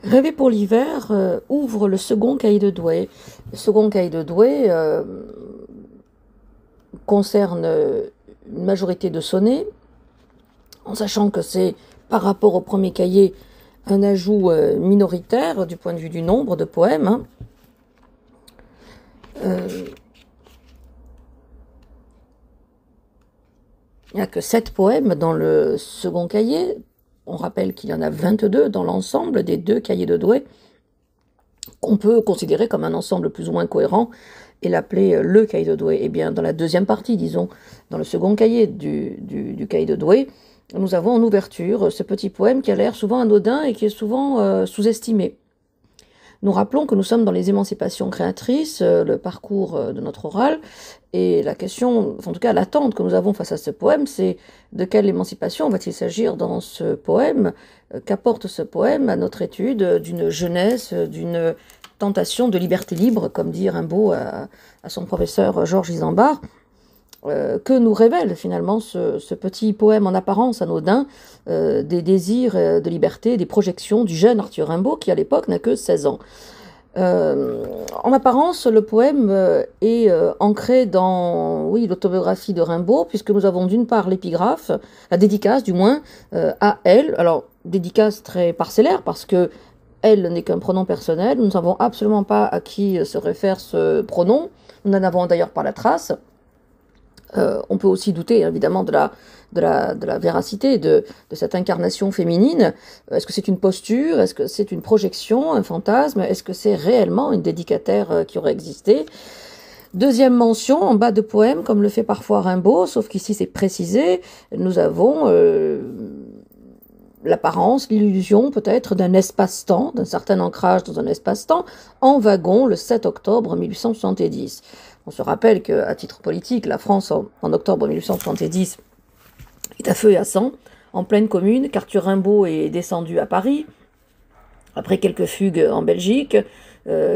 Rêver pour l'hiver ouvre le second cahier de Douai. Le second cahier de Douai concerne une majorité de sonnets, en sachant que c'est par rapport au premier cahier un ajout minoritaire du point de vue du nombre de poèmes. Il n'y a que 7 poèmes dans le second cahier. On rappelle qu'il y en a 22 dans l'ensemble des deux cahiers de Douai, qu'on peut considérer comme un ensemble plus ou moins cohérent et l'appeler le cahier de Douai. Eh bien, dans la deuxième partie, disons, dans le second cahier du cahier de Douai, nous avons en ouverture ce petit poème qui a l'air souvent anodin et qui est souvent sous-estimé. Nous rappelons que nous sommes dans les émancipations créatrices, le parcours de notre oral, et la question, en tout cas l'attente que nous avons face à ce poème, c'est de quelle émancipation va-t-il s'agir dans ce poème, qu'apporte ce poème à notre étude d'une jeunesse, d'une tentation de liberté libre, comme dit Rimbaud à son professeur Georges Isambard, que nous révèle finalement ce petit poème en apparence anodin, des désirs de liberté, des projections du jeune Arthur Rimbaud qui à l'époque n'a que 16 ans. En apparence, le poème est ancré dans l'autobiographie de Rimbaud, puisque nous avons d'une part l'épigraphe, la dédicace du moins, à elle. Alors, dédicace très parcellaire, parce que elle n'est qu'un pronom personnel, nous ne savons absolument pas à qui se réfère ce pronom, nous n'en avons d'ailleurs pas la trace. On peut aussi douter évidemment de la véracité de cette incarnation féminine. Est-ce que c'est une posture? Est-ce que c'est une projection, un fantasme? Est-ce que c'est réellement une dédicataire qui aurait existé? Deuxième mention, en bas de poème, comme le fait parfois Rimbaud, sauf qu'ici c'est précisé, nous avons l'apparence, l'illusion peut-être d'un espace-temps, d'un certain ancrage dans un espace-temps, en wagon le 7 octobre 1870. On se rappelle qu'à titre politique, la France, en octobre 1870, est à feu et à sang, en pleine commune, qu'Arthur Rimbaud est descendu à Paris, après quelques fugues en Belgique,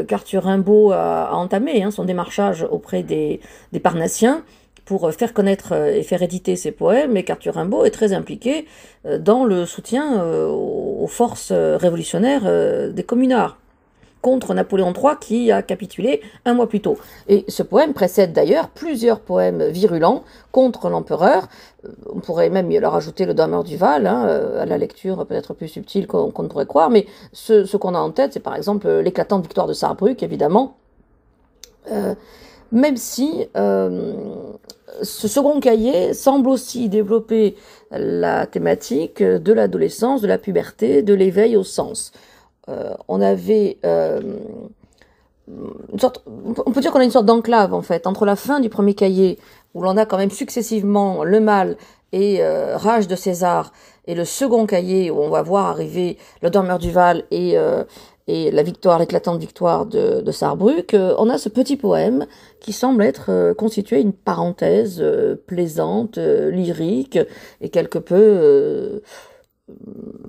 qu'Arthur Rimbaud a entamé son démarchage auprès des Parnassiens pour faire connaître et faire éditer ses poèmes, et qu'Arthur Rimbaud est très impliqué dans le soutien aux forces révolutionnaires des communards, contre Napoléon III qui a capitulé un mois plus tôt. Et ce poème précède d'ailleurs plusieurs poèmes virulents contre l'empereur. On pourrait même leur ajouter le Dormeur du Val, à la lecture peut-être plus subtile qu'on ne pourrait croire, mais ce qu'on a en tête, c'est par exemple l'éclatante victoire de Sarrebruck, évidemment, même si ce second cahier semble aussi développer la thématique de l'adolescence, de la puberté, de l'éveil au sens. On avait on peut dire qu'on a une sorte d'enclave en fait, entre la fin du premier cahier, où l'on a quand même successivement le mal et Rage de César, et le second cahier où on va voir arriver le Dormeur du Val et la victoire, l'éclatante victoire de Sarrebruck. On a ce petit poème qui semble être constitué une parenthèse plaisante, lyrique et quelque peu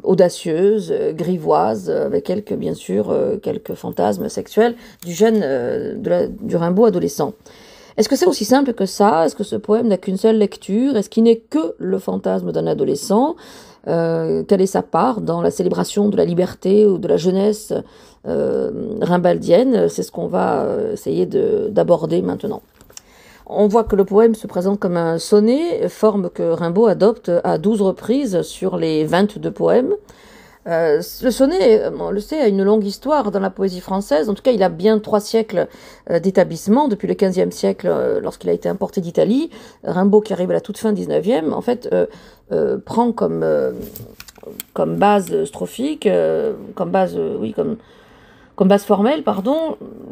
audacieuse, grivoise, avec bien sûr, quelques fantasmes sexuels du jeune, du Rimbaud adolescent. Est-ce que c'est aussi simple que ça? Est-ce que ce poème n'a qu'une seule lecture? Est-ce qu'il n'est que le fantasme d'un adolescent? Quelle est sa part dans la célébration de la liberté ou de la jeunesse rimbaldienne? C'est ce qu'on va essayer d'aborder maintenant. On voit que le poème se présente comme un sonnet, forme que Rimbaud adopte à 12 reprises sur les 22 poèmes. Le sonnet, on le sait, a une longue histoire dans la poésie française. En tout cas, il a bien 3 siècles d'établissement, depuis le XVe siècle, lorsqu'il a été importé d'Italie. Rimbaud, qui arrive à la toute fin 19e, en fait, prend comme base strophique, comme base formelle,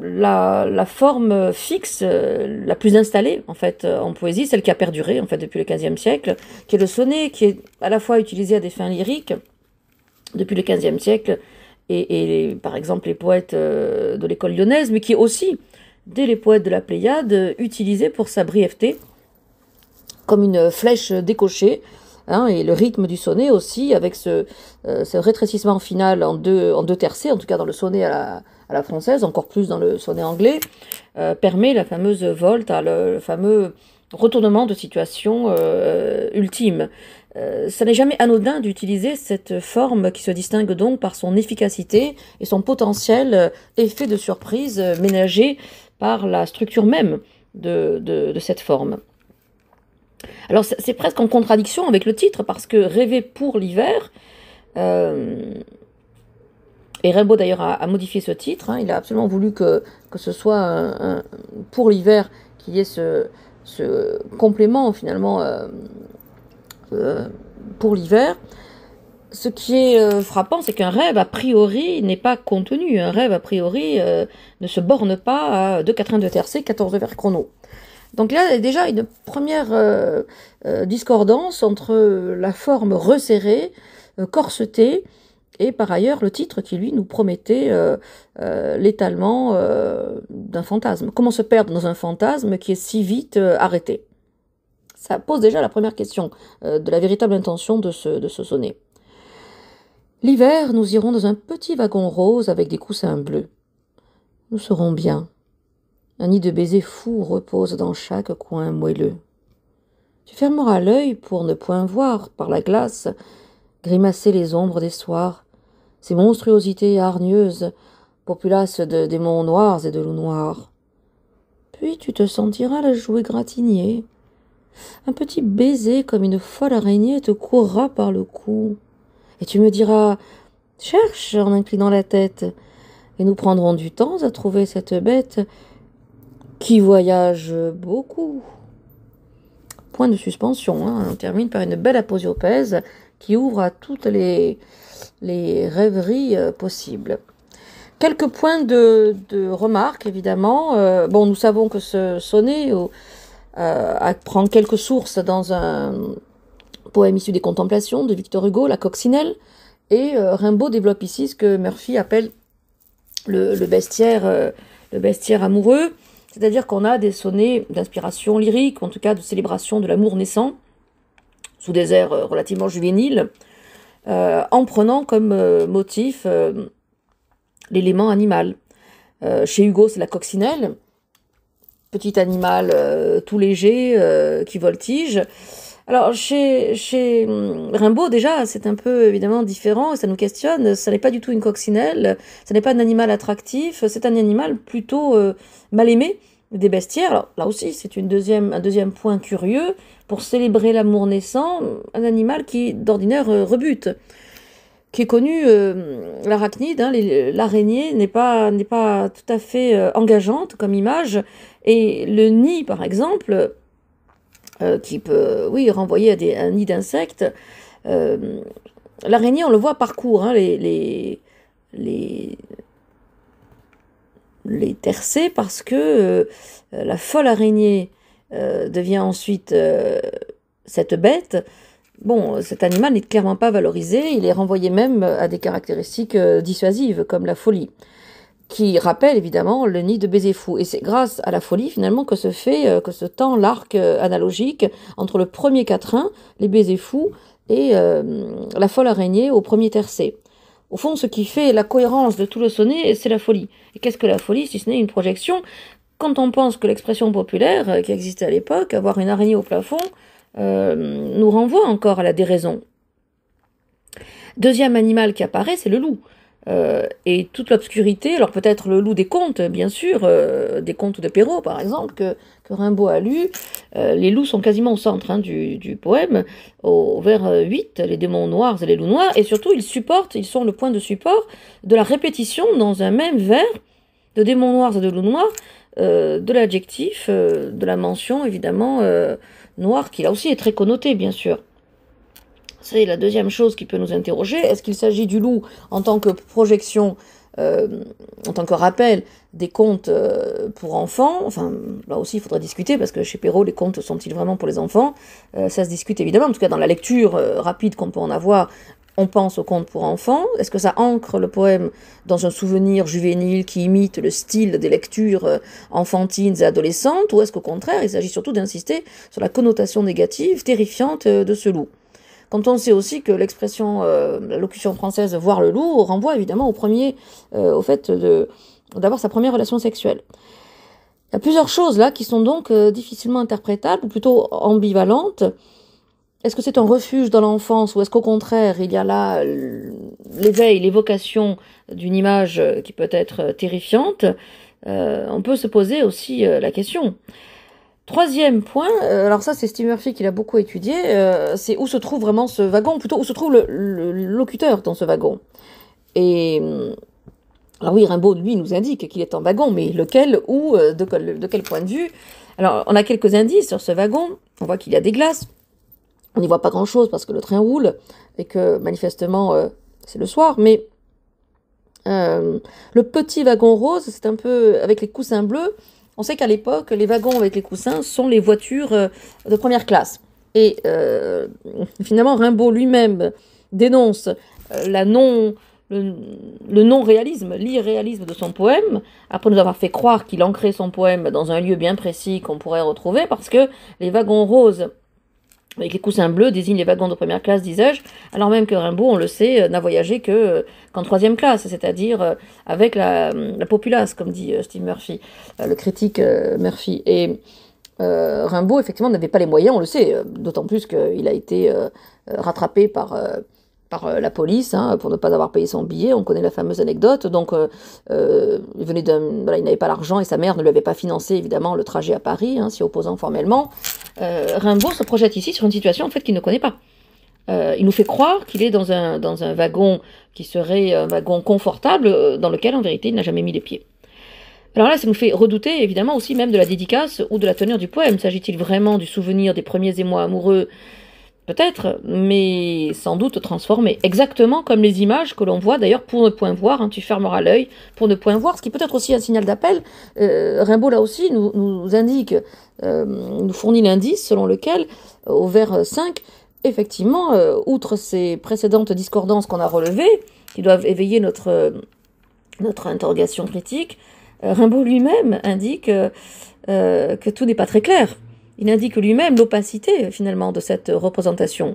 la forme fixe, la plus installée en fait en poésie, celle qui a perduré en fait depuis le XVe siècle, qui est le sonnet, qui est à la fois utilisé à des fins lyriques depuis le XVe siècle et par exemple les poètes de l'école lyonnaise, mais qui est aussi, dès les poètes de la Pléiade, utilisé pour sa brièveté, comme une flèche décochée. Et le rythme du sonnet aussi, avec ce rétrécissement final en deux tercets, en tout cas dans le sonnet à la française, encore plus dans le sonnet anglais, permet la fameuse volte, le fameux retournement de situation ultime. ça n'est jamais anodin d'utiliser cette forme qui se distingue donc par son efficacité et son potentiel effet de surprise ménagé par la structure même de cette forme. Alors c'est presque en contradiction avec le titre, parce que rêver pour l'hiver, et Rimbaud d'ailleurs a modifié ce titre, hein, il a absolument voulu que ce soit pour l'hiver, qu'il y ait ce complément finalement pour l'hiver. Ce qui est frappant, c'est qu'un rêve, a priori, n'est pas contenu. Un rêve, a priori, ne se borne pas à 2 quatrains de tercet, 14 vers chrono. Donc là, il y a déjà une première discordance entre la forme resserrée, corsetée, et par ailleurs le titre qui, lui, nous promettait l'étalement d'un fantasme. Comment se perdre dans un fantasme qui est si vite arrêté? Ça pose déjà la première question de la véritable intention de ce sonnet. L'hiver, nous irons dans un petit wagon rose avec des coussins bleus. Nous serons bien. Un nid de baisers fous repose dans chaque coin moelleux. Tu fermeras l'œil pour ne point voir, par la glace, grimacer les ombres des soirs, ces monstruosités hargneuses, populaces de démons noirs et de loups noirs. Puis tu te sentiras la joue égratignée. Un petit baiser comme une folle araignée te courra par le cou. Et tu me diras « Cherche » en inclinant la tête. Et nous prendrons du temps à trouver cette bête qui voyage beaucoup. Point de suspension, hein. On termine par une belle aposiopèse qui ouvre à toutes les rêveries possibles. Quelques points de remarque, évidemment. Bon, nous savons que ce sonnet prend quelques sources dans un poème issu des Contemplations de Victor Hugo, La Coccinelle, et Rimbaud développe ici ce que Murphy appelle le bestiaire amoureux, c'est-à-dire qu'on a des sonnets d'inspiration lyrique, en tout cas de célébration de l'amour naissant, sous des airs relativement juvéniles, en prenant comme motif l'élément animal. Chez Hugo, c'est la coccinelle, petit animal tout léger qui voltige. Alors, chez Rimbaud, déjà, c'est un peu évidemment différent, ça nous questionne. Ça n'est pas du tout une coccinelle, ça n'est pas un animal attractif, c'est un animal plutôt mal aimé des bestiaires. Alors, là aussi, c'est un deuxième point curieux. Pour célébrer l'amour naissant, un animal qui, d'ordinaire, rebute, qui est connu, l'arachnide, hein, l'araignée n'est pas tout à fait engageante comme image, et le nid, par exemple, qui peut, oui, renvoyer à un nid d'insectes. L'araignée, on le voit parcourt, hein, les tercets, parce que la folle araignée devient ensuite cette bête. Bon, cet animal n'est clairement pas valorisé, il est renvoyé même à des caractéristiques dissuasives, comme la folie, qui rappelle évidemment le nid de baiser fou. Et c'est grâce à la folie finalement que se tend l'arc analogique entre le premier quatrain, les baisers fous, et la folle araignée au premier tercet. Au fond, ce qui fait la cohérence de tout le sonnet, c'est la folie. Et qu'est-ce que la folie, si ce n'est une projection? Quand on pense que l'expression populaire qui existait à l'époque, avoir une araignée au plafond, nous renvoie encore à la déraison. Deuxième animal qui apparaît, c'est le loup. Et toute l'obscurité, alors peut-être le loup des contes, bien sûr, des contes de Perrault par exemple, que Rimbaud a lu, les loups sont quasiment au centre, hein, du poème, au vers 8, les démons noirs et les loups noirs, et surtout ils sont le point de support de la répétition dans un même vers de démons noirs et de loups noirs, de l'adjectif, de la mention évidemment noir, qui là aussi est très connoté bien sûr. C'est la deuxième chose qui peut nous interroger. Est-ce qu'il s'agit du loup en tant que projection, en tant que rappel des contes pour enfants? Enfin, là aussi, il faudrait discuter, parce que chez Perrault, les contes sont-ils vraiment pour les enfants? Ça se discute évidemment, en tout cas dans la lecture rapide qu'on peut en avoir, on pense aux contes pour enfants. Est-ce que ça ancre le poème dans un souvenir juvénile qui imite le style des lectures enfantines et adolescentes? Ou est-ce qu'au contraire, il s'agit surtout d'insister sur la connotation négative, terrifiante de ce loup? Quand on sait aussi que l'expression, la locution française « voir le loup » renvoie évidemment au fait d'avoir sa première relation sexuelle. Il y a plusieurs choses là qui sont donc difficilement interprétables, ou plutôt ambivalentes. est-ce que c'est un refuge dans l'enfance ou est-ce qu'au contraire, il y a là l'éveil, l'évocation d'une image qui peut être terrifiante? On peut se poser aussi la question. Troisième point, alors ça c'est Steve Murphy qui l'a beaucoup étudié, c'est où se trouve vraiment ce wagon, plutôt où se trouve le locuteur dans ce wagon. Et alors oui, Rimbaud, lui, nous indique qu'il est en wagon, mais lequel, où, de quel point de vue? Alors on a quelques indices sur ce wagon, on voit qu'il y a des glaces, on n'y voit pas grand-chose parce que le train roule et que manifestement c'est le soir, mais le petit wagon rose, c'est un peu avec les coussins bleus. On sait qu'à l'époque, les wagons avec les coussins sont les voitures de première classe. Et finalement, Rimbaud lui-même dénonce le non-réalisme, l'irréalisme de son poème, après nous avoir fait croire qu'il ancrait son poème dans un lieu bien précis qu'on pourrait retrouver, parce que les wagons roses avec les coussins bleus désignent les wagons de première classe, disais-je, alors même que Rimbaud, on le sait, n'a voyagé qu'en troisième classe, c'est-à-dire avec la populace, comme dit Steve Murphy, le critique Murphy. Et Rimbaud, effectivement, n'avait pas les moyens, on le sait, d'autant plus qu'il a été rattrapé par la police pour ne pas avoir payé son billet. On connaît la fameuse anecdote. Donc, il venait voilà, il n'avait pas l'argent et sa mère ne lui avait pas financé évidemment le trajet à Paris, s'y opposant formellement. Rimbaud se projette ici sur une situation en fait qu'il ne connaît pas. Il nous fait croire qu'il est dans un wagon qui serait un wagon confortable dans lequel en vérité il n'a jamais mis les pieds. Alors là, ça nous fait redouter évidemment aussi même de la dédicace ou de la teneur du poème. S'agit-il vraiment du souvenir des premiers émois amoureux? Peut-être, mais sans doute transformé. Exactement comme les images que l'on voit, d'ailleurs, pour ne point voir, tu fermeras l'œil, pour ne point voir, ce qui peut être aussi un signal d'appel. Rimbaud, là aussi, nous indique, nous fournit l'indice selon lequel, au vers 5, effectivement, outre ces précédentes discordances qu'on a relevées, qui doivent éveiller notre interrogation critique, Rimbaud lui-même indique que tout n'est pas très clair. Il indique lui-même l'opacité, finalement, de cette représentation.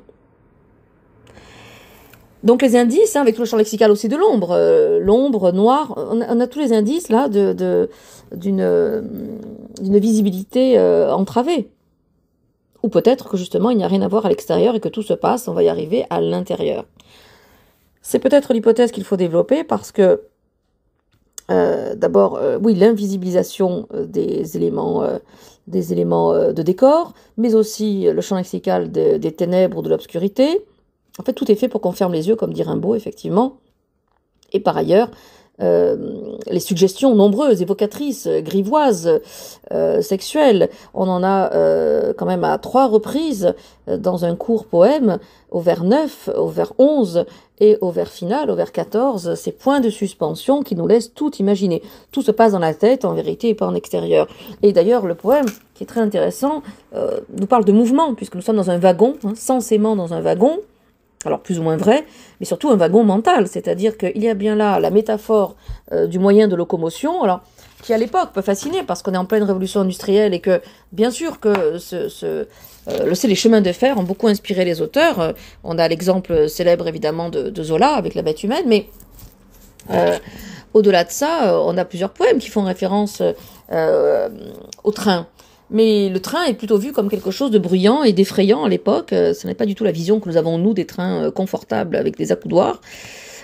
Donc les indices, avec tout le champ lexical aussi de l'ombre, l'ombre, noir, on a tous les indices, là, d'une visibilité entravée. Ou peut-être que, justement, il n'y a rien à voir à l'extérieur et que tout se passe, on va y arriver à l'intérieur. C'est peut-être l'hypothèse qu'il faut développer parce que, d'abord, oui, l'invisibilisation des éléments de décor, mais aussi le champ lexical des ténèbres ou de l'obscurité. En fait, tout est fait pour qu'on ferme les yeux, comme dit Rimbaud, effectivement. Et par ailleurs, les suggestions nombreuses, évocatrices, grivoises, sexuelles, on en a quand même à 3 reprises dans un court poème, au vers 9, au vers 11 et au vers final, au vers 14, ces points de suspension qui nous laissent tout imaginer. Tout se passe dans la tête, en vérité, et pas en extérieur. Et d'ailleurs, le poème, qui est très intéressant, nous parle de mouvement, puisque nous sommes dans un wagon, censément dans un wagon, alors plus ou moins vrai, mais surtout un wagon mental, c'est-à-dire qu'il y a bien là la métaphore du moyen de locomotion, alors qui à l'époque peut fasciner parce qu'on est en pleine révolution industrielle et que bien sûr que les chemins de fer ont beaucoup inspiré les auteurs. On a l'exemple célèbre évidemment de Zola avec La bête humaine, mais au-delà de ça, on a plusieurs poèmes qui font référence au train. Mais le train est plutôt vu comme quelque chose de bruyant et d'effrayant à l'époque. Ce n'est pas du tout la vision que nous avons, nous, des trains confortables avec des accoudoirs.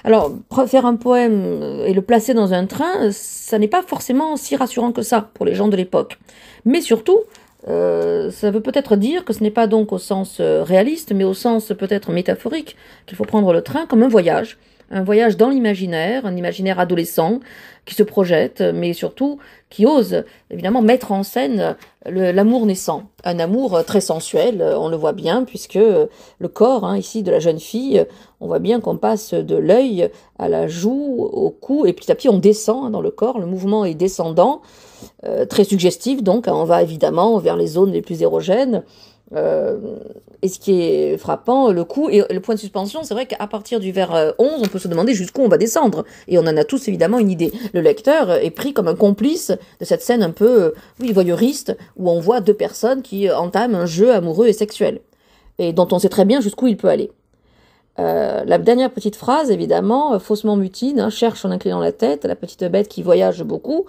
Alors, faire un poème et le placer dans un train, ça n'est pas forcément si rassurant que ça pour les gens de l'époque. Mais surtout, ça veut peut-être dire que ce n'est pas donc au sens réaliste, mais au sens peut-être métaphorique, qu'il faut prendre le train comme un voyage dans l'imaginaire, un imaginaire adolescent qui se projette, mais surtout qui ose évidemment mettre en scène l'amour naissant, un amour très sensuel, on le voit bien, puisque le corps ici de la jeune fille, on voit bien qu'on passe de l'œil à la joue, au cou, et petit à petit on descend dans le corps, le mouvement est descendant, très suggestif, donc on va évidemment vers les zones les plus érogènes. Et ce qui est frappant, le coup et le point de suspension, c'est vrai qu'à partir du vers 11, on peut se demander jusqu'où on va descendre. Et on en a tous évidemment une idée. Le lecteur est pris comme un complice de cette scène un peu voyeuriste, où on voit 2 personnes qui entament un jeu amoureux et sexuel, et dont on sait très bien jusqu'où il peut aller. La dernière petite phrase, évidemment, faussement mutine, cherche en inclinant la tête, la petite bête qui voyage beaucoup.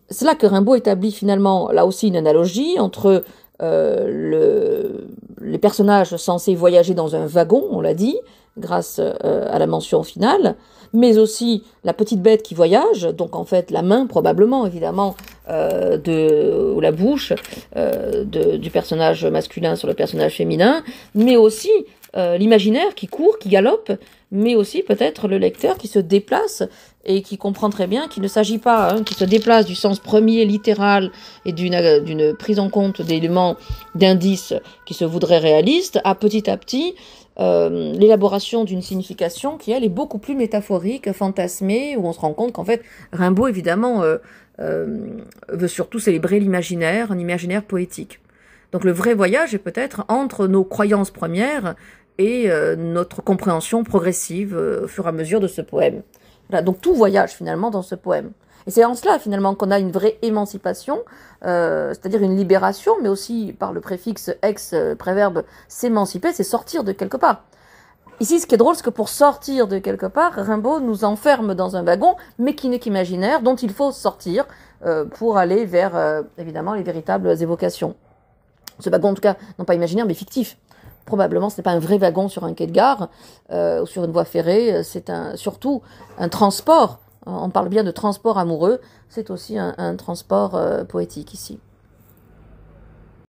C'est là que Rimbaud établit finalement, là aussi, une analogie entre les personnages censés voyager dans un wagon, on l'a dit, grâce à la mention finale, mais aussi la petite bête qui voyage, donc en fait la main probablement, évidemment, ou la bouche du personnage masculin sur le personnage féminin, mais aussi l'imaginaire qui court, qui galope, mais aussi peut-être le lecteur qui se déplace et qui comprend très bien qu'il ne s'agit pas, qui se déplace du sens premier littéral et d'une prise en compte d'éléments, d'indices qui se voudraient réalistes, à petit l'élaboration d'une signification qui, elle, est beaucoup plus métaphorique, fantasmée, où on se rend compte qu'en fait, Rimbaud, évidemment, veut surtout célébrer l'imaginaire, un imaginaire poétique. Donc le vrai voyage est peut-être entre nos croyances premières et notre compréhension progressive au fur et à mesure de ce poème. Voilà, donc tout voyage finalement dans ce poème. Et c'est en cela finalement qu'on a une vraie émancipation, c'est-à-dire une libération, mais aussi par le préfixe ex, préverbe s'émanciper, c'est sortir de quelque part. Ici, ce qui est drôle, c'est que pour sortir de quelque part, Rimbaud nous enferme dans un wagon, mais qui n'est qu'imaginaire, dont il faut sortir pour aller vers, évidemment, les véritables évocations. Ce wagon, en tout cas, non pas imaginaire, mais fictif. Probablement, ce n'est pas un vrai wagon sur un quai de gare ou sur une voie ferrée, c'est surtout un transport. On parle bien de transport amoureux, c'est aussi un transport poétique ici.